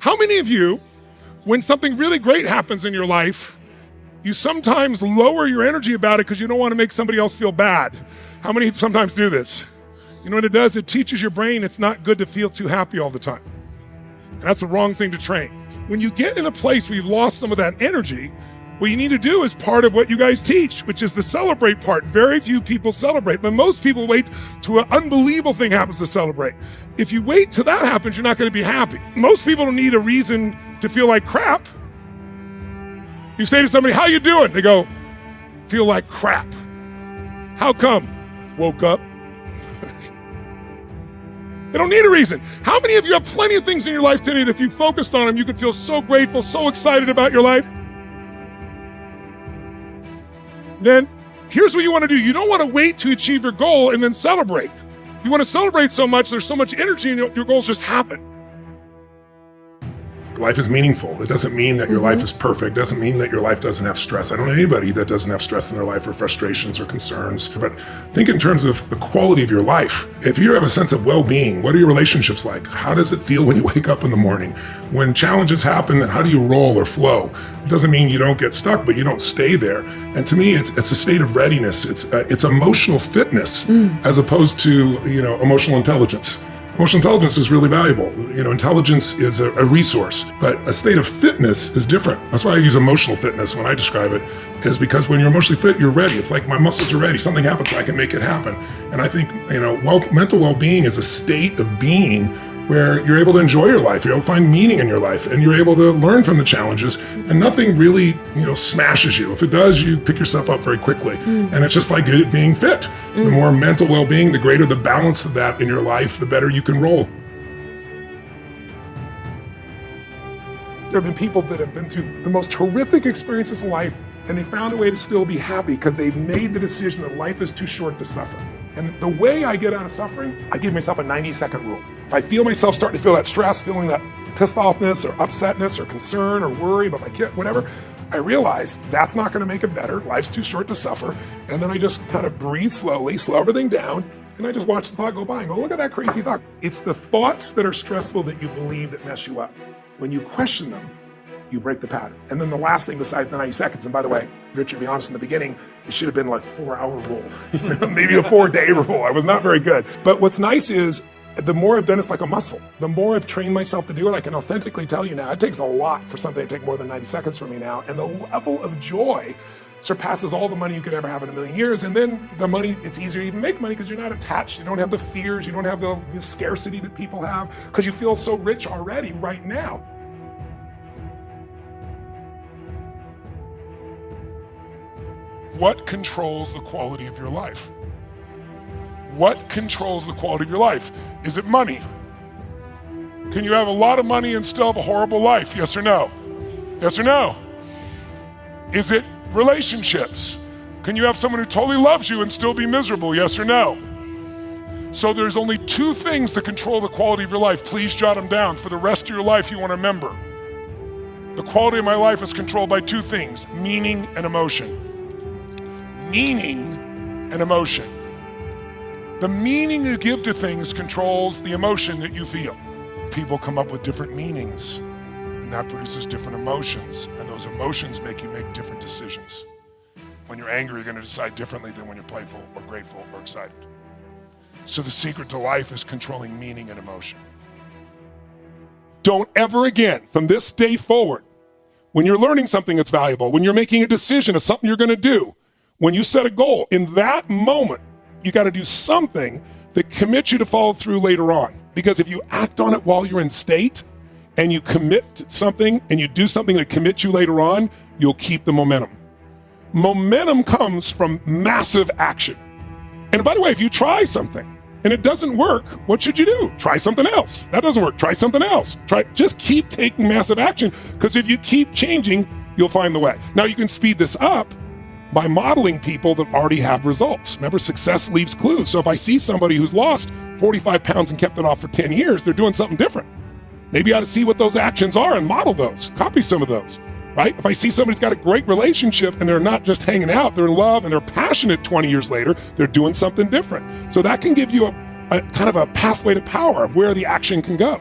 How many of you, when something really great happens in your life, you sometimes lower your energy about it because you don't want to make somebody else feel bad? How many sometimes do this? You know what it does? It teaches your brain it's not good to feel too happy all the time. And that's the wrong thing to train. When you get in a place where you've lost some of that energy, what you need to do is part of what you guys teach, which is the celebrate part. Very few people celebrate, but most people wait till an unbelievable thing happens to celebrate. If you wait till that happens, you're not going to be happy. Most people don't need a reason to feel like crap. You say to somebody, how you doing? They go, feel like crap. How come? Woke up. They don't need a reason. How many of you have plenty of things in your life today that if you focused on them, you could feel so grateful, so excited about your life? Then here's what you want to do. You don't want to wait to achieve your goal and then celebrate. You want to celebrate so much, there's so much energy, and your goals just happen. Life is meaningful. It doesn't mean that your life is perfect. It doesn't mean that your life doesn't have stress. I don't know anybody that doesn't have stress in their life or frustrations or concerns. But think in terms of the quality of your life. If you have a sense of well-being, what are your relationships like? How does it feel when you wake up in the morning? When challenges happen, how do you roll or flow? It doesn't mean you don't get stuck, but you don't stay there. And to me, it's a state of readiness. It's emotional fitness as opposed to, emotional intelligence. Emotional intelligence is really valuable. Intelligence is a resource, but a state of fitness is different. That's why I use emotional fitness when I describe it, is because when you're emotionally fit, you're ready. It's like my muscles are ready. Something happens, I can make it happen. And I think, mental well-being is a state of being where you're able to enjoy your life, you're able to find meaning in your life, and you're able to learn from the challenges, and nothing really, smashes you. If it does, you pick yourself up very quickly. And it's just like being fit. The more mental well-being, the greater the balance of that in your life, the better you can roll. There have been people that have been through the most horrific experiences in life, and they found a way to still be happy because they've made the decision that life is too short to suffer. And the way I get out of suffering, I give myself a 90-second rule. If I feel myself starting to feel that stress, feeling that pissed offness or upsetness or concern or worry about my kid, whatever, I realize that's not going to make it better. Life's too short to suffer. And then I just kind of breathe slowly, slow everything down, and I just watch the thought go by and go, look at that crazy thought. It's the thoughts that are stressful that you believe that mess you up. When you question them, you break the pattern. And then the last thing besides the 90 seconds, and by the way, Richard, to be honest, in the beginning, it should have been like a 4-hour rule, maybe a 4-day rule. I was not very good. But what's nice is the more I've done, it's like a muscle. The more I've trained myself to do it, I can authentically tell you now, it takes a lot for something to take more than 90 seconds for me now. And the level of joy surpasses all the money you could ever have in a million years. And then the money, it's easier to even make money because you're not attached. You don't have the fears. You don't have the scarcity that people have because you feel so rich already right now. What controls the quality of your life? What controls the quality of your life? Is it money? Can you have a lot of money and still have a horrible life? Yes or no? Yes or no? Is it relationships? Can you have someone who totally loves you and still be miserable? Yes or no? So there's only 2 things that control the quality of your life. Please jot them down. For the rest of your life, you want to remember. The quality of my life is controlled by 2 things, meaning and emotion. Meaning and emotion. The meaning you give to things controls the emotion that you feel. People come up with different meanings, and that produces different emotions, and those emotions make you make different decisions. When you're angry, you're going to decide differently than when you're playful or grateful or excited. So the secret to life is controlling meaning and emotion. Don't ever again, from this day forward, when you're learning something that's valuable, when you're making a decision of something you're going to do, when you set a goal, in that moment, you got to do something that commits you to follow through later on. Because if you act on it while you're in state and you commit to something and you do something that commits you later on, you'll keep the momentum. Momentum comes from massive action. And by the way, if you try something and it doesn't work, what should you do? Try something else. That doesn't work. Try something else. Just keep taking massive action, because if you keep changing, you'll find the way. Now you can speed this up by modeling people that already have results. Remember, success leaves clues. So if I see somebody who's lost 45 pounds and kept it off for 10 years, they're doing something different. Maybe I ought to see what those actions are and model those, copy some of those, right? If I see somebody's got a great relationship and they're not just hanging out, they're in love and they're passionate 20 years later, they're doing something different. So that can give you a kind of a pathway to power of where the action can go.